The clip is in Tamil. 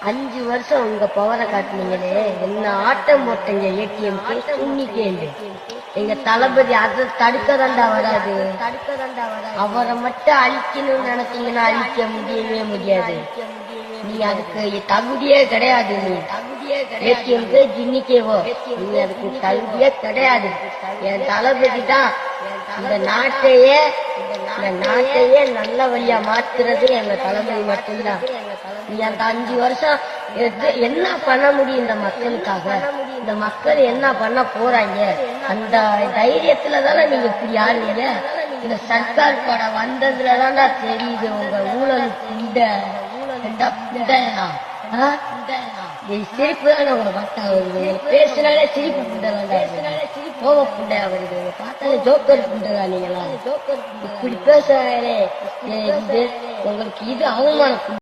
5 வருஷம் உங்க பவரை காட்டுனீங்களே, என்ன ஆட்டம் போட்டீங்க ஏடிஎம்க்கு துண்ணிக்கே. எங்க தளபதி அதை தடுக்கதாண்டா வராது. அவரை மட்டும் அழிக்கணும்னு நினைச்சீங்கன்னா அழிக்க முடியவே முடியாது. நீ அதுக்கு தகுதியே கிடையாது. நீ ஏடிஎம்க்கு ஜின்னிக்கேவோ நீ அதுக்கு தகுதியே கிடையாது. என் தளபதி தான் இந்த நாட்டையே நல்ல வழியா மாத்துறது எங்க தளபதி மட்டும்தான். நீ அந்த 5 வருஷம் என்ன பண்ண முடியும் இந்த மக்களுக்காக? இந்த மக்கள் என்ன பண்ண போறாங்க? அந்த தைரியத்துலதானே நீங்க இப்படி ஆடுறீங்க. இந்த சர்க்கார் படம் வந்ததுலதான்டா தெரியுது உங்க ஊழல் புண்டையா. சிரிப்பு தானே உங்களை பார்த்தா வருது. பேசினாலே சிரிப்பு புண்டை கோவ புண்டையா வருது. பார்த்தாலே ஜோக்கர் புண்டைதா நீங்களா? இப்படி பேசுறாங்களே, உங்களுக்கு இது அவமானம்.